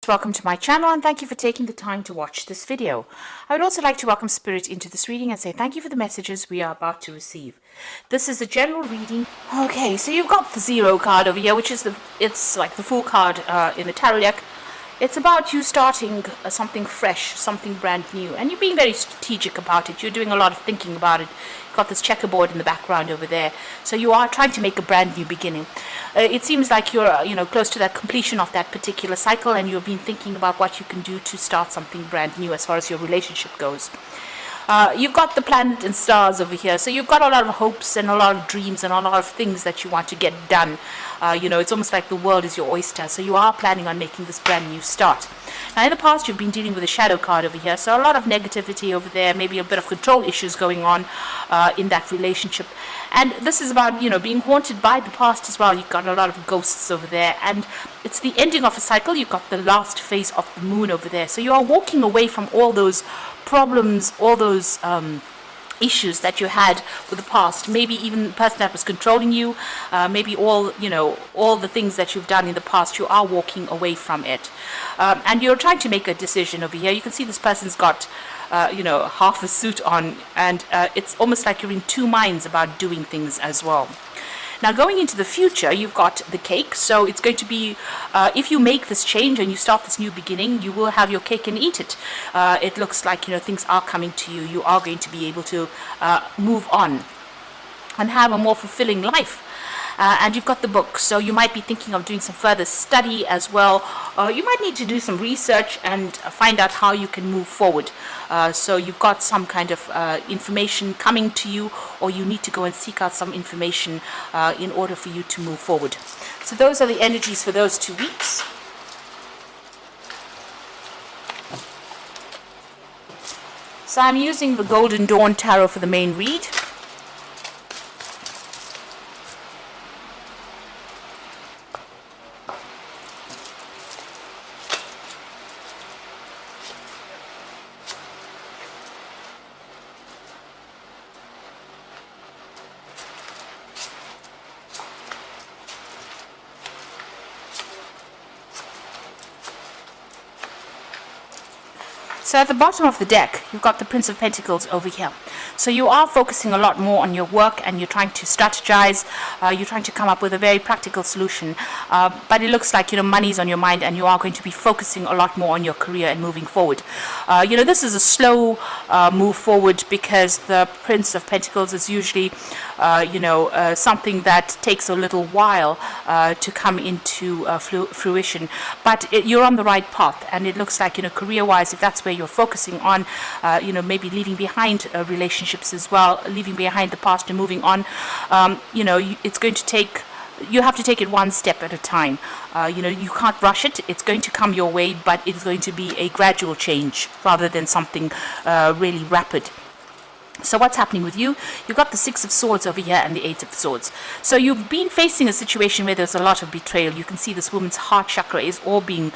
Welcome to my channel and thank you for taking the time to watch this video. I would also like to welcome Spirit into this reading and say thank you for the messages we are about to receive. This is a general reading. Okay, so you've got the Zero card over here, which is it's like the Fool card in the tarot deck. It's about you starting something fresh, something brand new, and you're being very strategic about it. You're doing a lot of thinking about it. You've got this checkerboard in the background over there, so you are trying to make a brand new beginning. It seems like you're close to that completion of that particular cycle, and you've been thinking about what you can do to start something brand new as far as your relationship goes. You've got the planet and stars over here, so you've got a lot of hopes and a lot of dreams and a lot of things that you want to get done. It's almost like the world is your oyster, so you are planning on making this brand new start. Now, in the past, you've been dealing with a shadow card over here, so a lot of negativity over there, maybe a bit of control issues going on in that relationship. And this is about, being haunted by the past as well. You've got a lot of ghosts over there, and it's the ending of a cycle. You've got the last phase of the moon over there, so you are walking away from all those problems, all those issues that you had with the past, maybe even the person that was controlling you, maybe all the things that you've done in the past. You are walking away from it, and you're trying to make a decision over here. You can see this person's got half a suit on, and it's almost like you're in two minds about doing things as well. Now, going into the future, you've got the cake. So it's going to be, if you make this change and you start this new beginning, you will have your cake and eat it. It looks like, things are coming to you. You are going to be able to move on and have a more fulfilling life. And you've got the book, so you might be thinking of doing some further study as well. You might need to do some research and find out how you can move forward. So you've got some kind of information coming to you, or you need to go and seek out some information in order for you to move forward. So those are the energies for those 2 weeks. So I'm using the Golden Dawn Tarot for the main read. So at the bottom of the deck, you've got the Prince of Pentacles over here. So you are focusing a lot more on your work, and you're trying to strategize. You're trying to come up with a very practical solution. But it looks like, money's on your mind, and you are going to be focusing a lot more on your career and moving forward. This is a slow move forward, because the Prince of Pentacles is usually, something that takes a little while to come into fruition. But you're on the right path, and it looks like, career-wise, if that's where you're focusing on, maybe leaving behind relationships as well, leaving behind the past and moving on. It's going to take, you have to take it one step at a time. You can't rush it. It's going to come your way, but it's going to be a gradual change rather than something really rapid. So what's happening with you? You've got the Six of Swords over here and the Eight of Swords. So you've been facing a situation where there's a lot of betrayal. You can see this woman's heart chakra is all being,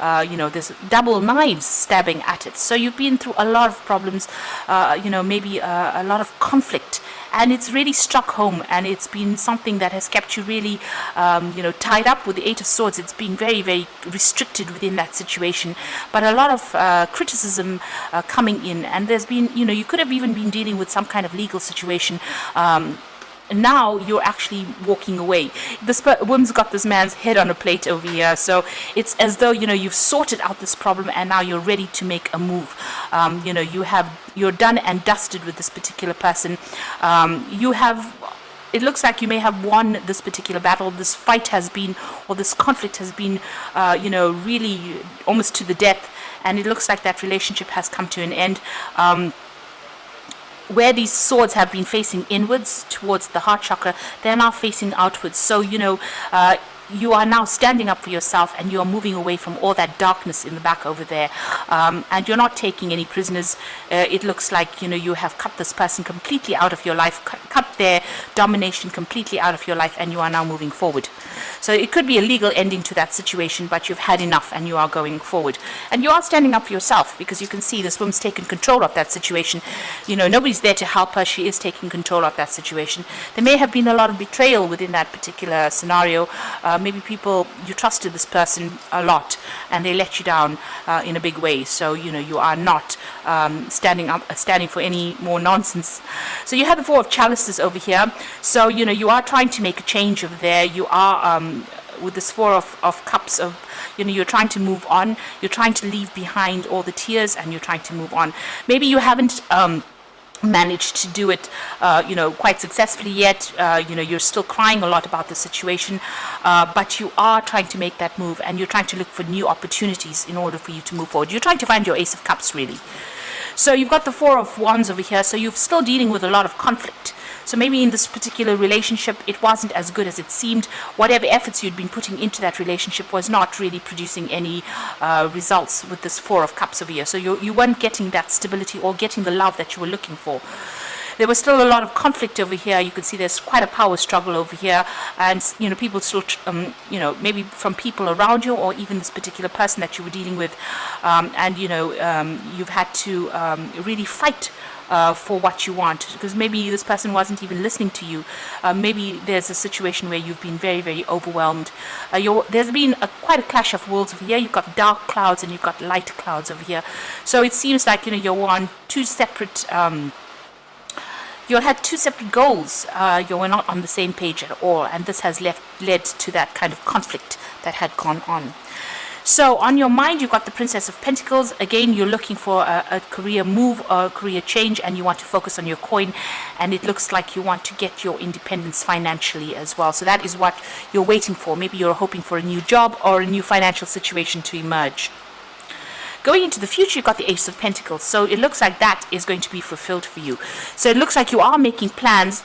there's double knives stabbing at it. So you've been through a lot of problems, maybe a lot of conflict. And it's really struck home, and it's been something that has kept you really, tied up with the Eight of Swords. It's been very, very restricted within that situation. But a lot of criticism coming in, and there's been, you could have even been dealing with some kind of legal situation. Now you're actually walking away. This woman's got this man's head on a plate over here, so it's as though you've sorted out this problem, and now you're ready to make a move. You're done and dusted with this particular person. It looks like you may have won this particular battle. This fight has been, or this conflict has been, really almost to the death, and it looks like that relationship has come to an end. Where these swords have been facing inwards towards the heart chakra, they're now facing outwards. So, you are now standing up for yourself, and you are moving away from all that darkness in the back over there, and you're not taking any prisoners. It looks like you have cut this person completely out of your life, cut their domination completely out of your life, and you are now moving forward. So it could be a legal ending to that situation, but you've had enough and you are going forward. And you are standing up for yourself, because you can see this woman's taken control of that situation. Nobody's there to help her. She is taking control of that situation. There may have been a lot of betrayal within that particular scenario. maybe people, you trusted this person a lot and they let you down in a big way. So you are not standing for any more nonsense. So you have the Four of Chalices over here. So you are trying to make a change over there. You are with this Four of Cups of, you're trying to move on. You're trying to leave behind all the tears and you're trying to move on. Maybe you haven't managed to do it quite successfully yet. You're still crying a lot about the situation, but you are trying to make that move and you're trying to look for new opportunities in order for you to move forward. You're trying to find your Ace of Cups, really. So you've got the Four of Wands over here, so you're still dealing with a lot of conflict. So maybe in this particular relationship, it wasn't as good as it seemed. Whatever efforts you'd been putting into that relationship was not really producing any results with this Four of Cups over here. So you weren't getting that stability or getting the love that you were looking for. There was still a lot of conflict over here. You can see there's quite a power struggle over here, and people still, maybe from people around you or even this particular person that you were dealing with, you've had to really fight for what you want, because maybe this person wasn't even listening to you. Maybe there's a situation where you've been very, very overwhelmed. There's been quite a clash of worlds over here. You've got dark clouds and you've got light clouds over here. So it seems like you're on two separate. You had two separate goals. You were not on the same page at all, and this has led to that kind of conflict that had gone on. So on your mind, you've got the Princess of Pentacles. Again, you're looking for a career move or a career change, and you want to focus on your coin, and it looks like you want to get your independence financially as well. So that is what you're waiting for. Maybe you're hoping for a new job or a new financial situation to emerge. Going into the future, you've got the Ace of Pentacles. So it looks like that is going to be fulfilled for you. So it looks like you are making plans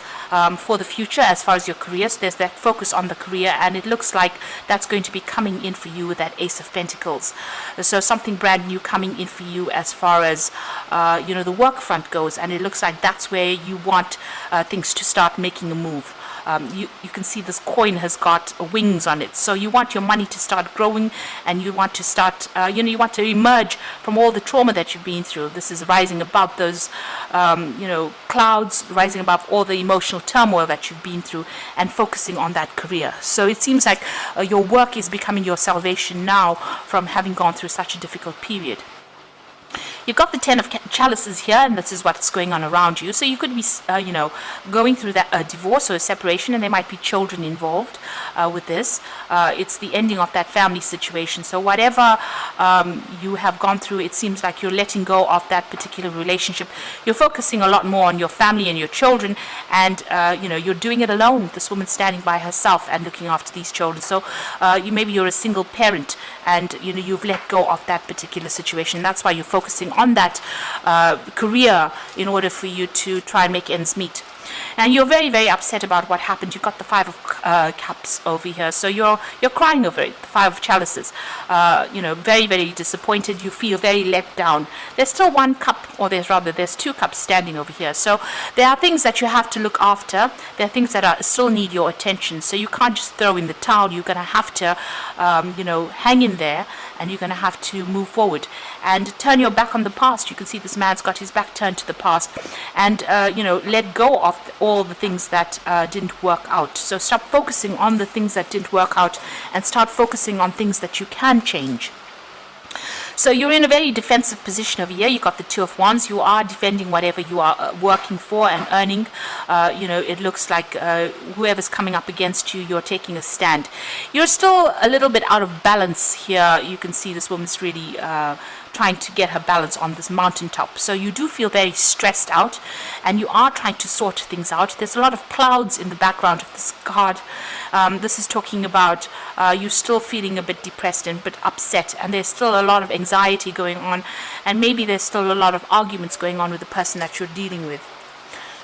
for the future as far as your career. So there's that focus on the career, and it looks like that's going to be coming in for you with that Ace of Pentacles. So something brand new coming in for you as far as the work front goes, and it looks like that's where you want things to start making a move. You can see this coin has got wings on it, so you want your money to start growing, and you want to start you want to emerge from all the trauma that you've been through. This is rising above those clouds, rising above all the emotional turmoil that you've been through, and focusing on that career. So it seems like your work is becoming your salvation now from having gone through such a difficult period. You've got the Ten of Chalices here, and this is what's going on around you. So you could be, going through that divorce or a separation, and there might be children involved with this. It's the ending of that family situation. So whatever you have gone through, it seems like you're letting go of that particular relationship. You're focusing a lot more on your family and your children, and you're doing it alone. This woman standing by herself and looking after these children. So maybe you're a single parent, and you've let go of that particular situation. That's why you're focusing on that career in order for you to try and make ends meet. And you're very, very upset about what happened. You've got the Five of Cups over here, so you're crying over it. The Five of Chalices, very, very disappointed. You feel very let down. There's still one cup, or there's two cups standing over here. So there are things that you have to look after. There are things that still need your attention. So you can't just throw in the towel. You're going to have to, hang in there, and you're going to have to move forward and turn your back on the past. You can see this man's got his back turned to the past, and let go of all the things that didn't work out. So stop focusing on the things that didn't work out and start focusing on things that you can change. So you're in a very defensive position over here. You've got the Two of Wands. You are defending whatever you are working for and earning. It looks like whoever's coming up against you, you're taking a stand. You're still a little bit out of balance here. You can see this woman's really trying to get her balance on this mountaintop. So you do feel very stressed out, and you are trying to sort things out. There's a lot of clouds in the background of this card. This is talking about you still feeling a bit depressed and a bit upset, and there's still a lot of anxiety going on, and maybe there's still a lot of arguments going on with the person that you're dealing with.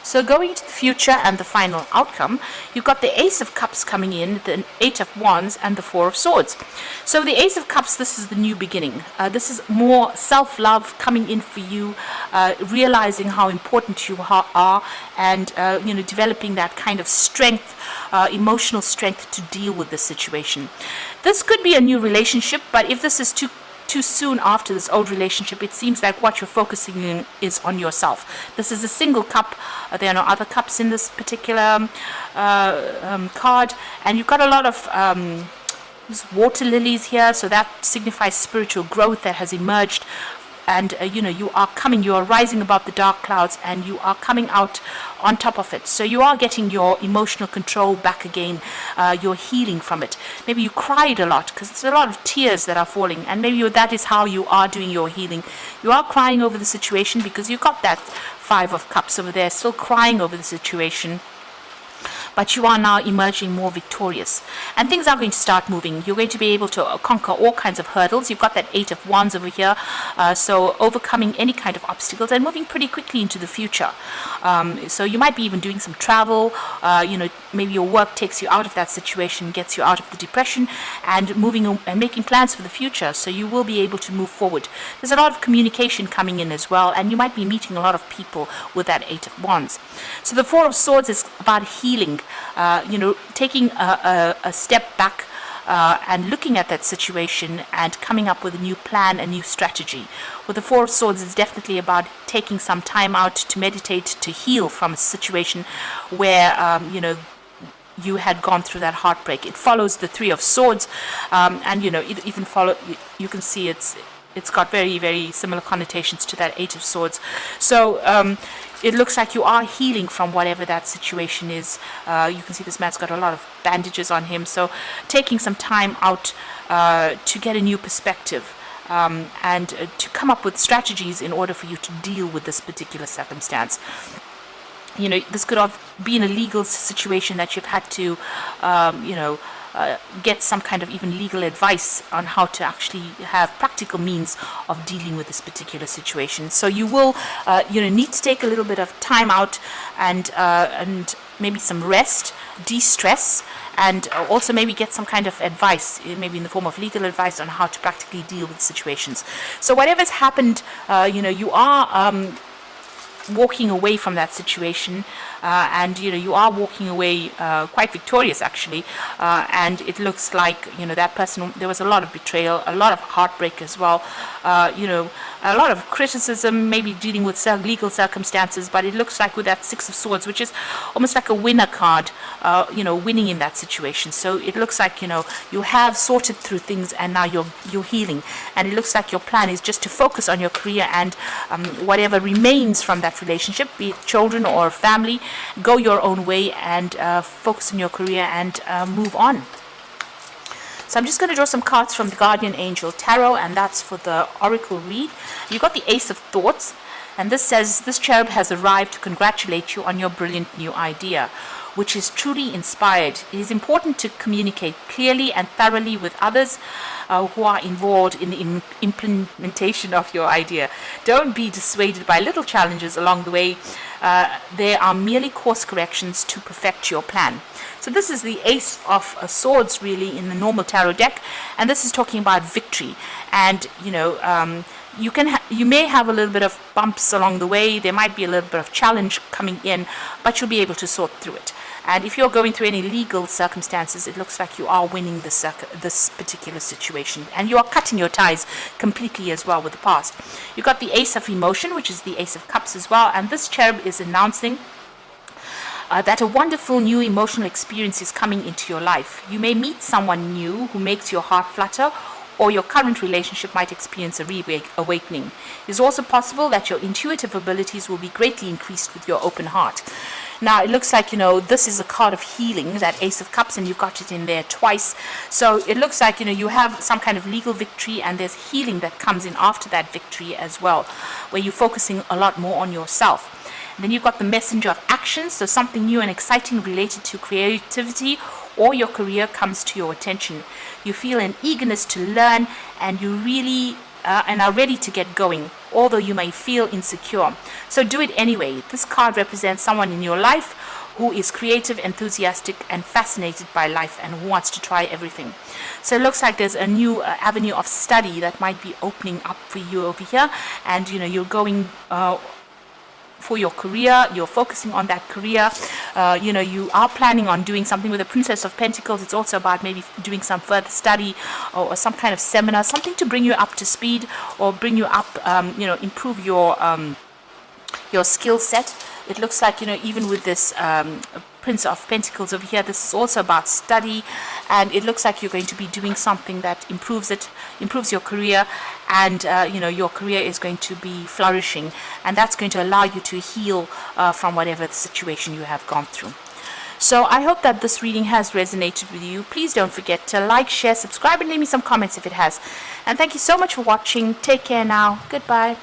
So going into the future and the final outcome, you've got the Ace of Cups coming in, the Eight of Wands, and the Four of Swords. So the Ace of Cups, this is the new beginning. This is more self-love coming in for you, realizing how important you are, and developing that kind of strength, emotional strength to deal with this situation. This could be a new relationship, but if this is too too soon after this old relationship. It seems like what you're focusing in is on yourself. This is a single cup. There are no other cups in this particular card, and you've got a lot of there's water lilies here, so that signifies spiritual growth that has emerged. And you are rising above the dark clouds, and you are coming out on top of it. So you are getting your emotional control back again. You're healing from it. Maybe you cried a lot because there's a lot of tears that are falling, and maybe that is how you are doing your healing. You are crying over the situation because you got that 5 of Cups over there, still crying over the situation. But you are now emerging more victorious, and things are going to start moving. You're going to be able to conquer all kinds of hurdles. You've got that 8 of Wands over here, so overcoming any kind of obstacles and moving pretty quickly into the future. So you might be even doing some travel. Maybe your work takes you out of that situation, gets you out of the depression, and moving and making plans for the future. So you will be able to move forward. There's a lot of communication coming in as well, and you might be meeting a lot of people with that 8 of Wands. So the 4 of Swords is about healing. Taking a step back and looking at that situation and coming up with a new plan, a new strategy. With the 4 of Swords, it's definitely about taking some time out to meditate, to heal from a situation where, you had gone through that heartbreak. It follows the 3 of Swords, it even you can see it's got very, very similar connotations to that 8 of Swords. So it looks like you are healing from whatever that situation is. You can see this man's got a lot of bandages on him. So taking some time out to get a new perspective and to come up with strategies in order for you to deal with this particular circumstance. This could have been a legal situation that you've had to, get some kind of even legal advice on how to actually have practical means of dealing with this particular situation. So you will, need to take a little bit of time out and maybe some rest, de-stress, and also maybe get some kind of advice, maybe in the form of legal advice on how to practically deal with situations. So whatever's happened, you are walking away from that situation, and you are walking away quite victorious actually, and it looks like that person, there was a lot of betrayal, a lot of heartbreak as well, a lot of criticism, maybe dealing with legal circumstances, but it looks like with that 6 of Swords, which is almost like a winner card, winning in that situation. So it looks like you have sorted through things, and now you're healing, and it looks like your plan is just to focus on your career and whatever remains from that relationship, be it children or family, go your own way and focus on your career and move on. So I'm just going to draw some cards from the Guardian Angel Tarot, and that's for the Oracle read. You got the Ace of Thoughts, and this says, this cherub has arrived to congratulate you on your brilliant new idea, which is truly inspired. It is important to communicate clearly and thoroughly with others who are involved in the implementation of your idea. Don't be dissuaded by little challenges along the way. They are merely course corrections to perfect your plan. So this is the Ace of Swords really in the normal tarot deck, and this is talking about victory. And you may have a little bit of bumps along the way. There might be a little bit of challenge coming in, but you'll be able to sort through it. And if you're going through any legal circumstances, it looks like you are winning this particular situation, and you are cutting your ties completely as well with the past. You've got the Ace of Emotion, which is the Ace of Cups as well, and this cherub is announcing that a wonderful new emotional experience is coming into your life. You may meet someone new who makes your heart flutter, or your current relationship might experience a reawakening. It is also possible that your intuitive abilities will be greatly increased with your open heart. Now, it looks like, this is a card of healing, that Ace of Cups, and you've got it in there twice. So it looks like, you have some kind of legal victory, and there's healing that comes in after that victory as well, where you're focusing a lot more on yourself. And then you've got the Messenger of Action, so something new and exciting related to creativity or your career comes to your attention. You feel an eagerness to learn, and you really and are ready to get going, although you may feel insecure. So do it anyway. This card represents someone in your life who is creative, enthusiastic, and fascinated by life, and who wants to try everything. So it looks like there's a new avenue of study that might be opening up for you over here, and you're going for your career. You're focusing on that career. You know, you are planning on doing something with the Princess of Pentacles. It's also about maybe doing some further study or some kind of seminar, something to bring you up to speed or bring you up, you know, improve your skill set. It looks like, you know, even with this Prince of Pentacles over here, this is also about study, and it looks like you're going to be doing something that improves your career, and you know, your career is going to be flourishing, and that's going to allow you to heal from whatever the situation you have gone through. So I hope that this reading has resonated with you. Please don't forget to like, share, subscribe, and leave me some comments if it has. And thank you so much for watching. Take care now. Goodbye.